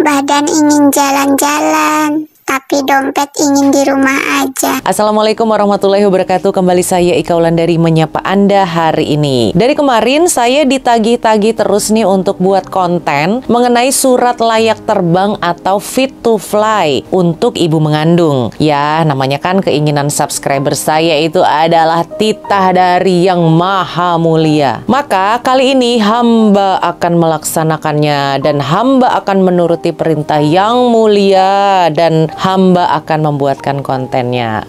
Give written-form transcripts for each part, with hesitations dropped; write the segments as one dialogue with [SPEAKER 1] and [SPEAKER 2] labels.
[SPEAKER 1] Badan ingin jalan-jalan, tapi dompet ingin di rumah aja.
[SPEAKER 2] Assalamualaikum warahmatullahi wabarakatuh. Kembali saya Ika Wulandari menyapa Anda hari ini. Dari kemarin saya ditagih-tagih terus nih untuk buat konten mengenai surat layak terbang atau fit to fly untuk ibu mengandung. Ya, namanya kan keinginan subscriber saya itu adalah titah dari Yang Maha Mulia. Maka kali ini hamba akan melaksanakannya dan hamba akan menuruti perintah Yang Mulia dan hamba akan membuatkan kontennya.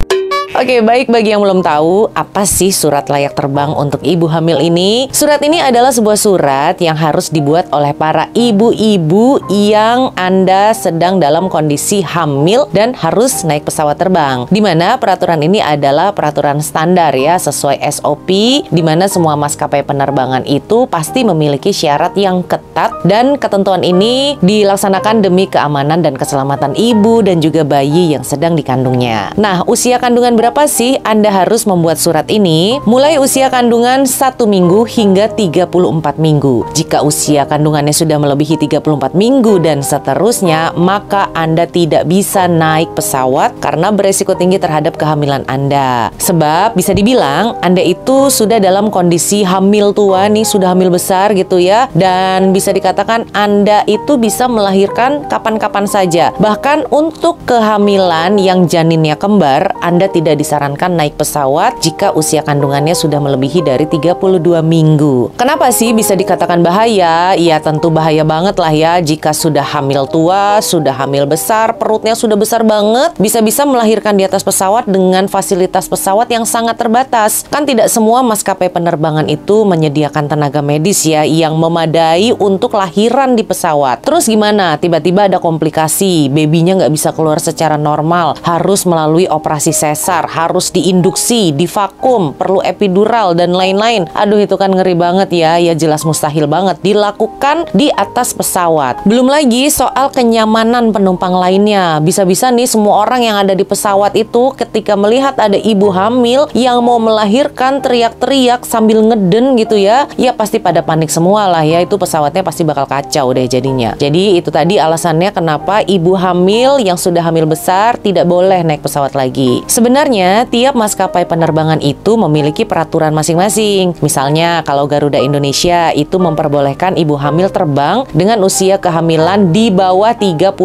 [SPEAKER 2] Oke, baik, bagi yang belum tahu, apa sih surat layak terbang untuk ibu hamil ini? Surat ini adalah sebuah surat yang harus dibuat oleh para ibu-ibu yang Anda sedang dalam kondisi hamil dan harus naik pesawat terbang. Dimana peraturan ini adalah peraturan standar ya, sesuai SOP, dimana semua maskapai penerbangan itu pasti memiliki syarat yang ketat dan ketentuan ini dilaksanakan demi keamanan dan keselamatan ibu dan juga bayi yang sedang dikandungnya. Nah, usia kandungan berapa sih Anda harus membuat surat ini? Mulai usia kandungan 1 minggu hingga 34 minggu. Jika usia kandungannya sudah melebihi 34 minggu dan seterusnya, maka Anda tidak bisa naik pesawat karena beresiko tinggi terhadap kehamilan Anda. Sebab bisa dibilang Anda itu sudah dalam kondisi hamil tua nih, sudah hamil besar gitu ya. Dan bisa dikatakan Anda itu bisa melahirkan kapan-kapan saja. Bahkan untuk kehamilan yang janinnya kembar, Anda tidak disarankan naik pesawat jika usia kandungannya sudah melebihi dari 32 minggu. Kenapa sih bisa dikatakan bahaya? Ya tentu bahaya banget lah ya jika sudah hamil tua, sudah hamil besar, perutnya sudah besar banget, bisa-bisa melahirkan di atas pesawat dengan fasilitas pesawat yang sangat terbatas. Kan tidak semua maskapai penerbangan itu menyediakan tenaga medis ya yang memadai untuk lahiran di pesawat. Terus gimana? Tiba-tiba ada komplikasi, babynya nggak bisa keluar secara normal, harus melalui operasi sesar, harus diinduksi, divakum, perlu epidural dan lain-lain. Aduh, itu kan ngeri banget ya. Ya jelas mustahil banget dilakukan di atas pesawat. Belum lagi soal kenyamanan penumpang lainnya. Bisa-bisa nih semua orang yang ada di pesawat itu ketika melihat ada ibu hamil yang mau melahirkan teriak-teriak sambil ngeden gitu ya. Ya pasti pada panik semua lah ya. Itu pesawatnya pasti bakal kacau deh jadinya. Jadi itu tadi alasannya kenapa ibu hamil yang sudah hamil besar tidak boleh naik pesawat lagi. Sebenarnya tiap maskapai penerbangan itu memiliki peraturan masing-masing. Misalnya kalau Garuda Indonesia itu memperbolehkan ibu hamil terbang dengan usia kehamilan di bawah 32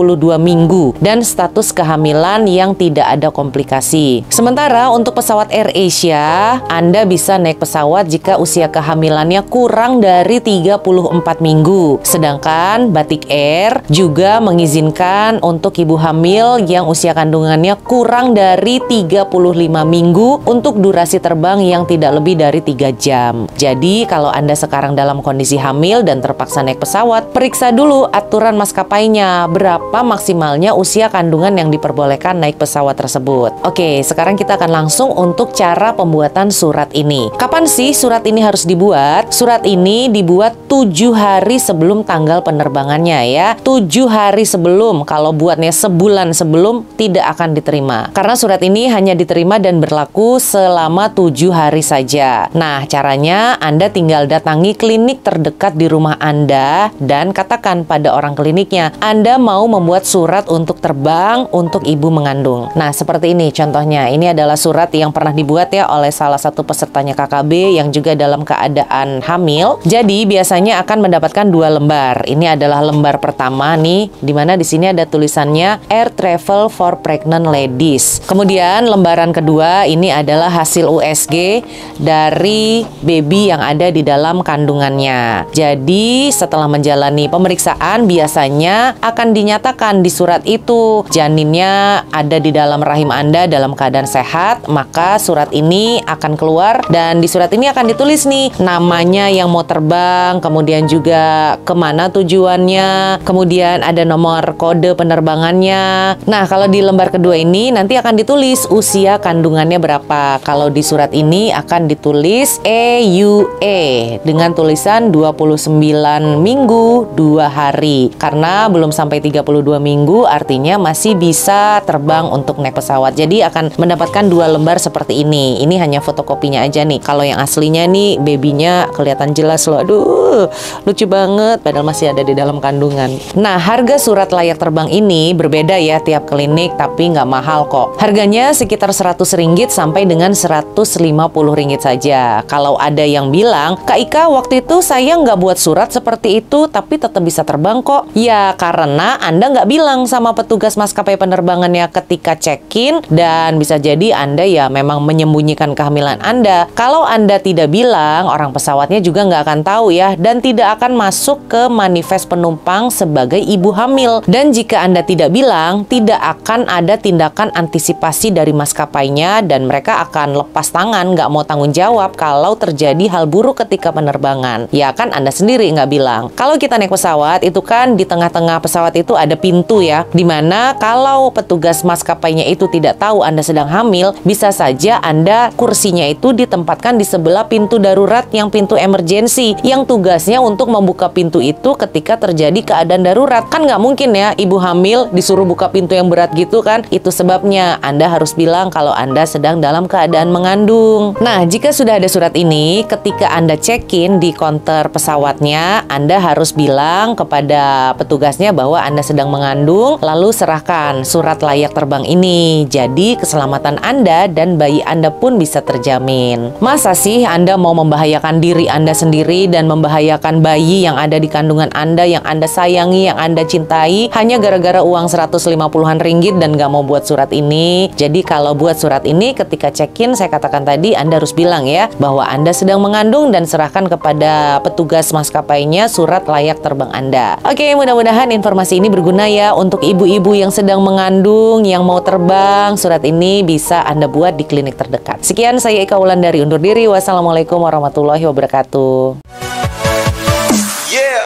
[SPEAKER 2] minggu dan status kehamilan yang tidak ada komplikasi. Sementara untuk pesawat AirAsia, Anda bisa naik pesawat jika usia kehamilannya kurang dari 34 minggu. Sedangkan Batik Air juga mengizinkan untuk ibu hamil yang usia kandungannya kurang dari 35 minggu untuk durasi terbang yang tidak lebih dari 3 jam. Jadi kalau Anda sekarang dalam kondisi hamil dan terpaksa naik pesawat, periksa dulu aturan maskapainya, berapa maksimalnya usia kandungan yang diperbolehkan naik pesawat tersebut. Oke, sekarang kita akan langsung untuk cara pembuatan surat ini. Kapan sih surat ini harus dibuat? Surat ini dibuat 7 hari sebelum tanggal penerbangannya ya. 7 hari sebelum, kalau buatnya sebulan sebelum tidak akan diterima. Karena surat ini hanya diterima dan berlaku selama 7 hari saja. Nah, caranya Anda tinggal datangi klinik terdekat di rumah Anda dan katakan pada orang kliniknya, Anda mau membuat surat untuk terbang untuk ibu mengandung. Nah, seperti ini contohnya. Ini adalah surat yang pernah dibuat ya oleh salah satu pesertanya KKB yang juga dalam keadaan hamil. Jadi, biasanya akan mendapatkan 2 lembar. Ini adalah lembar pertama nih, dimana di sini ada tulisannya Air Travel for Pregnant Ladies. Kemudian lembaran kedua ini adalah hasil USG dari baby yang ada di dalam kandungannya. Jadi setelah menjalani pemeriksaan biasanya akan dinyatakan di surat itu janinnya ada di dalam rahim Anda dalam keadaan sehat, maka surat ini akan keluar dan di surat ini akan ditulis nih namanya yang mau terbang, kemudian juga kemana tujuannya, kemudian ada nomor kode penerbangannya. Nah, kalau di lembar kedua ini nanti akan ditulis usia ya kandungannya berapa. Kalau di surat ini akan ditulis EUE dengan tulisan 29 minggu 2 hari. Karena belum sampai 32 minggu artinya masih bisa terbang untuk naik pesawat. Jadi akan mendapatkan 2 lembar seperti ini. Ini hanya fotokopinya aja nih. Kalau yang aslinya nih babynya kelihatan jelas loh. Aduh, lucu banget padahal masih ada di dalam kandungan. Nah, harga surat layak terbang ini berbeda ya tiap klinik, tapi nggak mahal kok. Harganya sekitar Rp100 sampai dengan Rp150 saja. Kalau ada yang bilang, Kak Ika waktu itu saya nggak buat surat seperti itu tapi tetap bisa terbang kok. Ya karena Anda nggak bilang sama petugas maskapai penerbangannya ketika check-in, dan bisa jadi Anda ya memang menyembunyikan kehamilan Anda. Kalau Anda tidak bilang, orang pesawatnya juga nggak akan tahu ya, dan tidak akan masuk ke manifest penumpang sebagai ibu hamil. Dan jika Anda tidak bilang, tidak akan ada tindakan antisipasi dari maskapainya, dan mereka akan lepas tangan, nggak mau tanggung jawab kalau terjadi hal buruk ketika penerbangan. Ya kan Anda sendiri nggak bilang. Kalau kita naik pesawat, itu kan di tengah-tengah pesawat itu ada pintu ya, dimana kalau petugas maskapainya itu tidak tahu Anda sedang hamil, bisa saja Anda kursinya itu ditempatkan di sebelah pintu darurat yang pintu emergency, yang tugasnya untuk membuka pintu itu ketika terjadi keadaan darurat. Kan nggak mungkin ya ibu hamil disuruh buka pintu yang berat gitu kan. Itu sebabnya Anda harus bilang kalau Anda sedang dalam keadaan mengandung. Nah, jika sudah ada surat ini, ketika Anda check-in di counter pesawatnya, Anda harus bilang kepada petugasnya bahwa Anda sedang mengandung, lalu serahkan surat layak terbang ini. Jadi keselamatan Anda dan bayi Anda pun bisa terjamin. Masa sih Anda mau membahayakan diri Anda sendiri dan membahayakan bayi yang ada di kandungan Anda, yang Anda sayangi, yang Anda cintai, hanya gara-gara uang Rp150 dan nggak mau buat surat ini? Jadi kalau buat surat ini ketika check-in, saya katakan tadi, Anda harus bilang ya bahwa Anda sedang mengandung dan serahkan kepada petugas maskapainya surat layak terbang Anda. Oke, mudah-mudahan informasi ini berguna ya untuk ibu-ibu yang sedang mengandung, yang mau terbang. Surat ini bisa Anda buat di klinik terdekat. Sekian, saya Ika Wulandari undur diri. Wassalamualaikum warahmatullahi wabarakatuh.